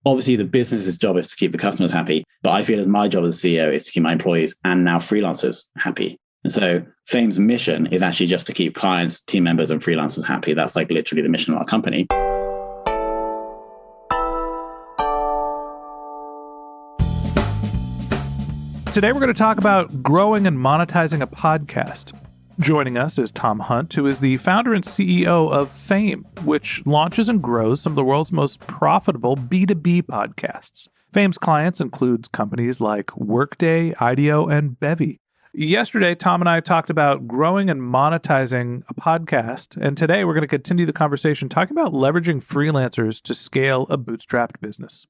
obviously the business's job is to keep the customers happy, but I feel as my job as CEO is to keep my employees and now freelancers happy. And so Fame's mission is actually just to keep clients, team members, and freelancers happy. That's like literally the mission of our company. Today, we're going to talk about growing and monetizing a podcast. Joining us is Tom Hunt, who is the founder and CEO of Fame, which launches and grows some of the world's most profitable B2B podcasts. Fame's clients includes companies like Workday, IDEO, and Bevy. Yesterday, Tom and I talked about growing and monetizing a podcast, and today we're going to continue the conversation talking about leveraging freelancers to scale a bootstrapped business.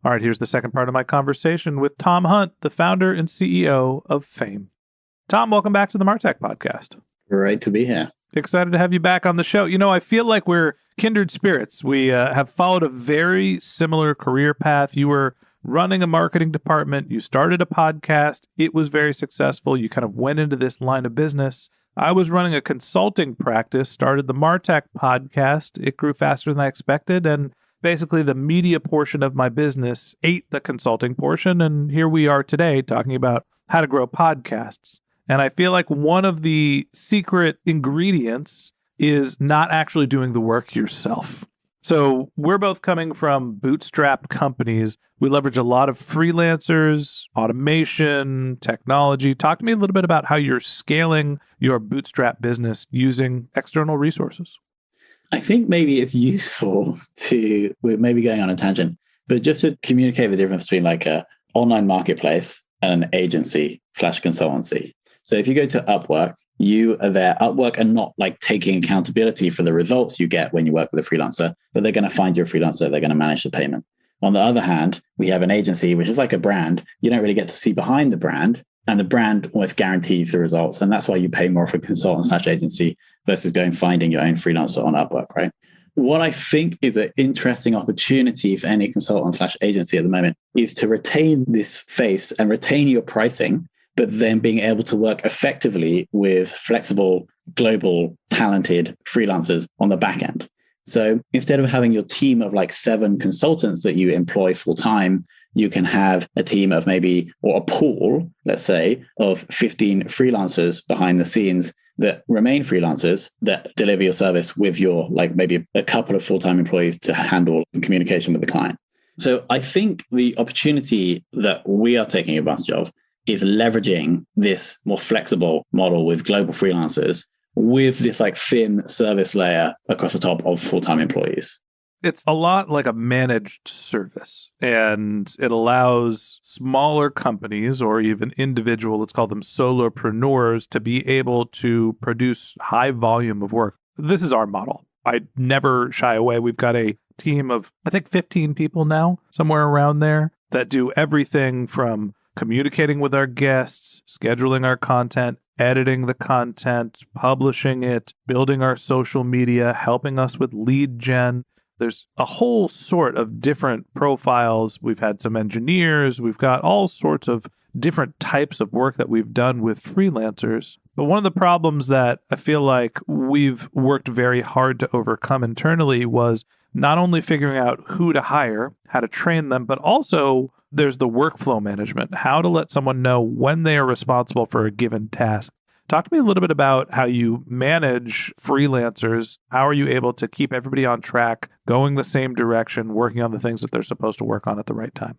All right, here's the second part of my conversation with Tom Hunt, the founder and CEO of Fame. Tom, welcome back to the MarTech Podcast. Great to be here. Excited to have you back on the show. You know, I feel like we're kindred spirits. We have followed a very similar career path. You were running a marketing department. You started a podcast. It was very successful. You kind of went into this line of business. I was running a consulting practice, started the MarTech Podcast. It grew faster than I expected, and basically the media portion of my business ate the consulting portion, and here we are today talking about how to grow podcasts. And I feel like one of the secret ingredients is not actually doing the work yourself. So we're both coming from bootstrapped companies. We leverage a lot of freelancers, automation, technology. Talk to me a little bit about how you're scaling your bootstrap business using external resources. I think maybe it's useful we're maybe going on a tangent, but just to communicate the difference between like an online marketplace and an agency/consultancy. So if you go to Upwork, you are there. Upwork are not like taking accountability for the results you get when you work with a freelancer, but they're going to find your freelancer. They're going to manage the payment. On the other hand, we have an agency, which is like a brand. You don't really get to see behind the brand, and the brand almost guarantees the results. And that's why you pay more for a consultant/agency versus finding your own freelancer on Upwork, right? What I think is an interesting opportunity for any consultant/agency at the moment is to retain this face and retain your pricing, but then being able to work effectively with flexible, global, talented freelancers on the back end. So instead of having your team of like 7 consultants that you employ full time, you can have a team of or a pool, let's say, of 15 freelancers behind the scenes that remain freelancers that deliver your service with your maybe a couple of full-time employees to handle the communication with the client. So I think the opportunity that we are taking advantage of is leveraging this more flexible model with global freelancers with this thin service layer across the top of full-time employees. It's a lot like a managed service, and it allows smaller companies or even individual, let's call them solopreneurs, to be able to produce high volume of work. This is our model. I never shy away. We've got a team of, I think, 15 people now, somewhere around there, that do everything from communicating with our guests, scheduling our content, editing the content, publishing it, building our social media, helping us with lead gen. There's a whole sort of different profiles. We've had some engineers. We've got all sorts of different types of work that we've done with freelancers. But one of the problems that I feel like we've worked very hard to overcome internally was not only figuring out who to hire, how to train them, but also there's the workflow management, how to let someone know when they are responsible for a given task. Talk to me a little bit about how you manage freelancers. How are you able to keep everybody on track, going the same direction, working on the things that they're supposed to work on at the right time?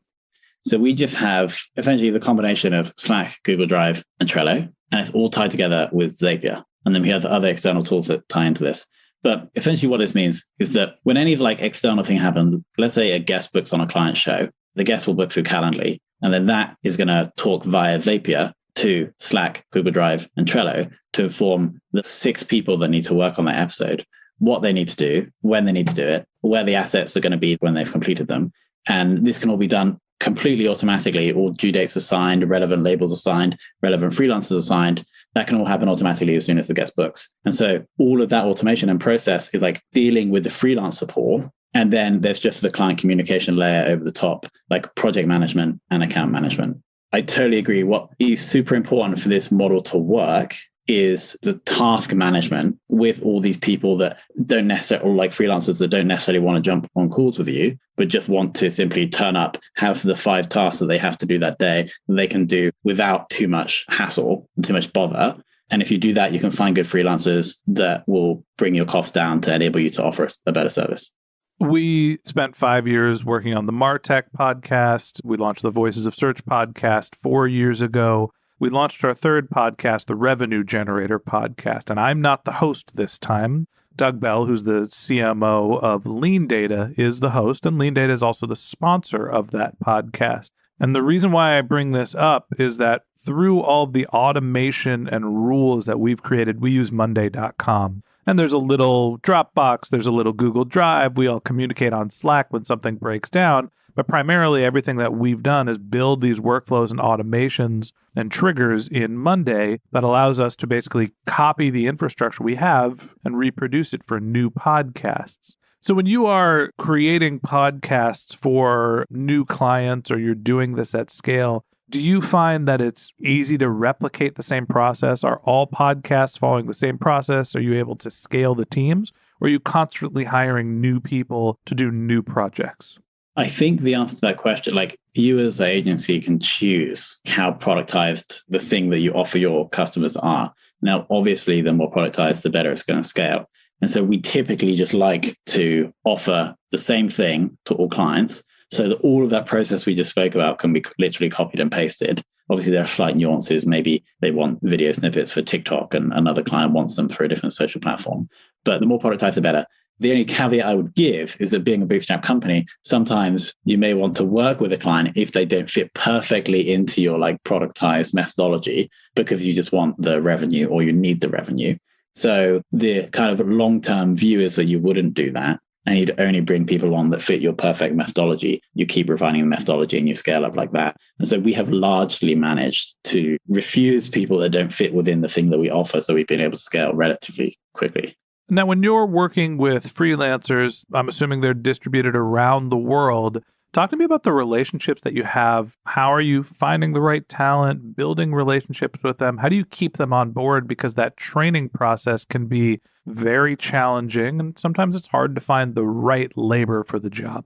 So we just have essentially the combination of Slack, Google Drive, and Trello, and it's all tied together with Zapier. And then we have the other external tools that tie into this. But essentially what this means is that when any external thing happens, let's say a guest books on a client show, the guest will book through Calendly, and then that is going to talk via Zapier to Slack, Google Drive, and Trello to inform the 6 people that need to work on that episode, what they need to do, when they need to do it, where the assets are going to be when they've completed them. And this can all be done completely automatically, all due dates assigned, relevant labels assigned, relevant freelancers assigned. That can all happen automatically as soon as the guest books. And so all of that automation and process is dealing with the freelancer pool. And then there's just the client communication layer over the top, like project management and account management. I totally agree. What is super important for this model to work is the task management with all these people that don't necessarily, or like freelancers that don't necessarily want to jump on calls with you, but just want to simply turn up, have the 5 tasks that they have to do that day that they can do without too much hassle and too much bother. And if you do that, you can find good freelancers that will bring your costs down to enable you to offer a better service. We spent 5 years working on the MarTech podcast. We launched the Voices of Search podcast 4 years ago. We launched our third podcast, the Revenue Generator podcast, and I'm not the host this time. Doug Bell, who's the CMO of Lean Data, is the host, and Lean Data is also the sponsor of that podcast. And the reason why I bring this up is that through all the automation and rules that we've created, we use Monday.com. And there's a little Dropbox, there's a little Google Drive. We all communicate on Slack when something breaks down. But primarily, everything that we've done is build these workflows and automations and triggers in Monday that allows us to basically copy the infrastructure we have and reproduce it for new podcasts. So when you are creating podcasts for new clients or you're doing this at scale, do you find that it's easy to replicate the same process? Are all podcasts following the same process? Are you able to scale the teams? Or are you constantly hiring new people to do new projects? I think the answer to that question, like you as the agency can choose how productized the thing that you offer your customers are. Now, obviously, the more productized, the better it's going to scale. And so we typically just like to offer the same thing to all clients so that all of that process we just spoke about can be literally copied and pasted. Obviously, there are slight nuances. Maybe they want video snippets for TikTok and another client wants them for a different social platform. But the more productized, the better. The only caveat I would give is that being a bootstrap company, sometimes you may want to work with a client if they don't fit perfectly into your like productized methodology because you just want the revenue or you need the revenue. So the kind of long-term view is that you wouldn't do that and you'd only bring people on that fit your perfect methodology. You keep refining the methodology and you scale up like that. And so we have largely managed to refuse people that don't fit within the thing that we offer. So we've been able to scale relatively quickly. Now, when you're working with freelancers, I'm assuming they're distributed around the world. Talk to me about the relationships that you have. How are you finding the right talent, building relationships with them? How do you keep them on board? Because that training process can be very challenging, and sometimes it's hard to find the right labor for the job.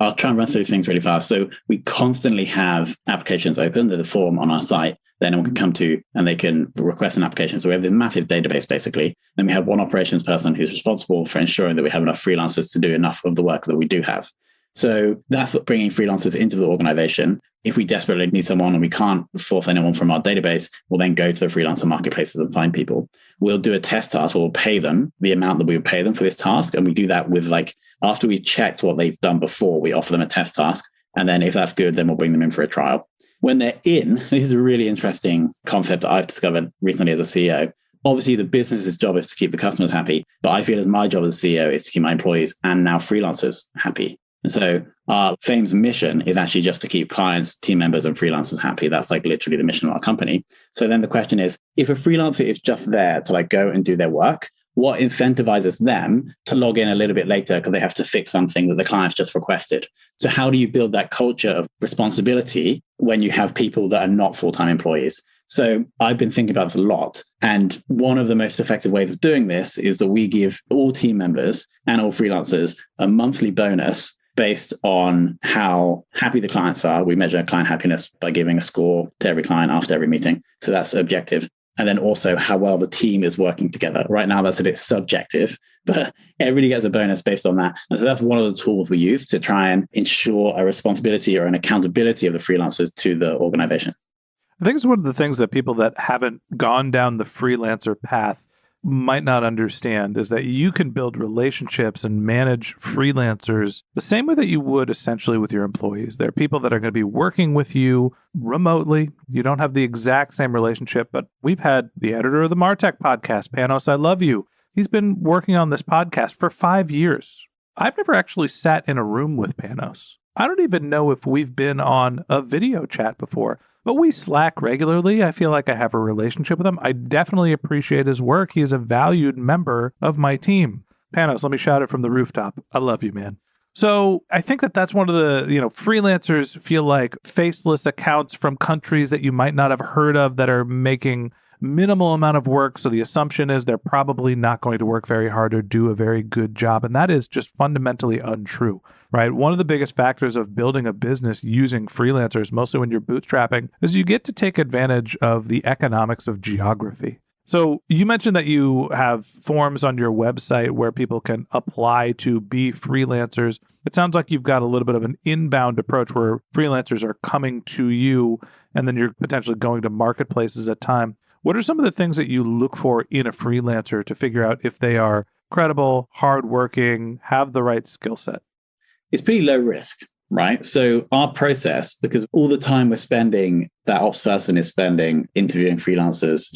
I'll try and run through things really fast. So we constantly have applications open. There's a form on our site that anyone can come to and they can request an application. So we have this massive database, basically. Then we have one operations person who's responsible for ensuring that we have enough freelancers to do enough of the work that we do have. So that's what bringing freelancers into the organization. If we desperately need someone and we can't source anyone from our database, we'll then go to the freelancer marketplaces and find people. We'll do a test task. We'll pay them the amount that we would pay them for this task. And we do that with after we've checked what they've done before, we offer them a test task. And then if that's good, then we'll bring them in for a trial. When they're in, this is a really interesting concept that I've discovered recently as a CEO. Obviously, the business's job is to keep the customers happy, but I feel as my job as CEO is to keep my employees and now freelancers happy. And so our famous mission is actually just to keep clients, team members, and freelancers happy. That's literally the mission of our company. So then the question is, if a freelancer is just there to go and do their work, what incentivizes them to log in a little bit later because they have to fix something that the client's just requested? So how do you build that culture of responsibility when you have people that are not full-time employees? So I've been thinking about this a lot. And one of the most effective ways of doing this is that we give all team members and all freelancers a monthly bonus based on how happy the clients are. We measure client happiness by giving a score to every client after every meeting. So that's objective. And then also how well the team is working together. Right now, that's a bit subjective, but everybody gets a bonus based on that. And so that's one of the tools we use to try and ensure a responsibility or an accountability of the freelancers to the organization. I think it's one of the things that people that haven't gone down the freelancer path might not understand is that you can build relationships and manage freelancers the same way that you would essentially with your employees. There are people that are going to be working with you remotely. You don't have the exact same relationship, but we've had the editor of the MarTech Podcast, Panos, I love you. He's been working on this podcast for 5 years. I've never actually sat in a room with Panos. I don't even know if we've been on a video chat before, but we Slack regularly. I feel like I have a relationship with him. I definitely appreciate his work. He is a valued member of my team. Panos, let me shout it from the rooftop. I love you, man. So I think that that's one of the, freelancers feel like faceless accounts from countries that you might not have heard of that are making minimal amount of work. So the assumption is they're probably not going to work very hard or do a very good job. And that is just fundamentally untrue, right? One of the biggest factors of building a business using freelancers, mostly when you're bootstrapping, is you get to take advantage of the economics of geography. So you mentioned that you have forms on your website where people can apply to be freelancers. It sounds like you've got a little bit of an inbound approach where freelancers are coming to you and then you're potentially going to marketplaces at time. What are some of the things that you look for in a freelancer to figure out if they are credible, hardworking, have the right skill set? It's pretty low risk, right? So our process, because all the time we're spending, that ops person is spending interviewing freelancers,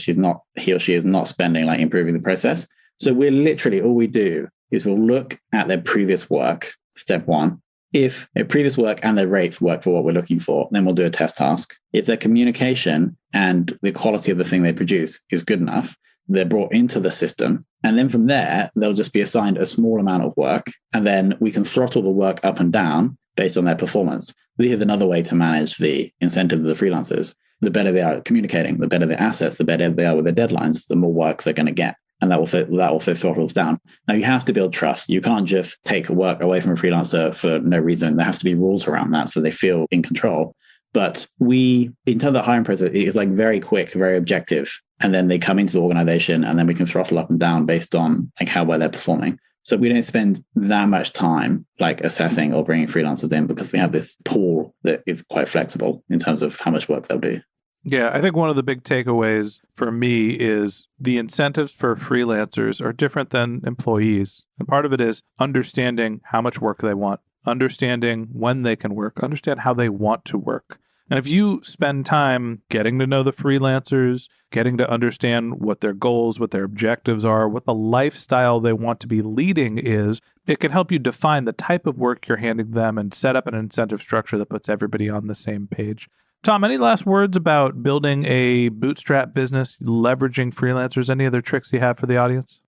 he or she is not spending like improving the process. So we're literally, all we do is we'll look at their previous work, step one. If their previous work and their rates work for what we're looking for, then we'll do a test task. If their communication and the quality of the thing they produce is good enough, they're brought into the system. And then from there, they'll just be assigned a small amount of work. And then we can throttle the work up and down based on their performance. This is another way to manage the incentive of the freelancers. The better they are at communicating, the better their assets, the better they are with their deadlines, the more work they're going to get. And that also throttles down. Now, you have to build trust. You can't just take work away from a freelancer for no reason. There has to be rules around that so they feel in control. But in terms of the hiring process, it's like very quick, very objective. And then they come into the organization and then we can throttle up and down based on like how well they're performing. So we don't spend that much time like assessing or bringing freelancers in because we have this pool that is quite flexible in terms of how much work they'll do. Yeah, I think one of the big takeaways for me is the incentives for freelancers are different than employees. And part of it is understanding how much work they want, understanding when they can work, understand how they want to work. And if you spend time getting to know the freelancers, getting to understand what their goals, what their objectives are, what the lifestyle they want to be leading is, it can help you define the type of work you're handing them and set up an incentive structure that puts everybody on the same page. Tom, any last words about building a bootstrap business, leveraging freelancers? Any other tricks you have for the audience?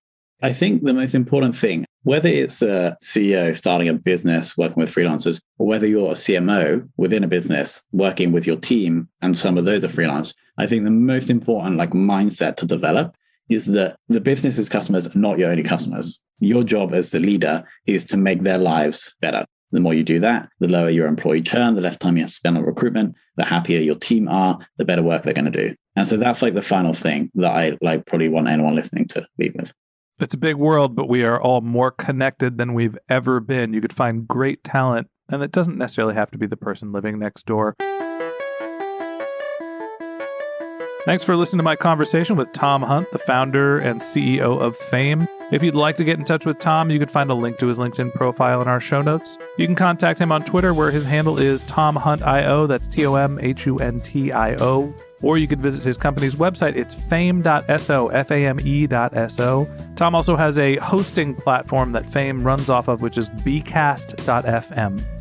I think the most important thing, whether it's a CEO starting a business working with freelancers, or whether you're a CMO within a business working with your team and some of those are freelance, I think the most important like mindset to develop is that the business's customers are not your only customers. Your job as the leader is to make their lives better. The more you do that, the lower your employee churn, the less time you have to spend on recruitment, the happier your team are, the better work they're going to do. And so that's like the final thing that I like probably want anyone listening to leave with. It's a big world, but we are all more connected than we've ever been. You could find great talent, and it doesn't necessarily have to be the person living next door. Thanks for listening to my conversation with Tom Hunt, the founder and CEO of Fame. If you'd like to get in touch with Tom, you can find a link to his LinkedIn profile in our show notes. You can contact him on Twitter, where his handle is TomHuntIO. That's TomHuntIO. Or you could visit his company's website. It's fame.so, fame.so. Tom also has a hosting platform that Fame runs off of, which is bcast.fm.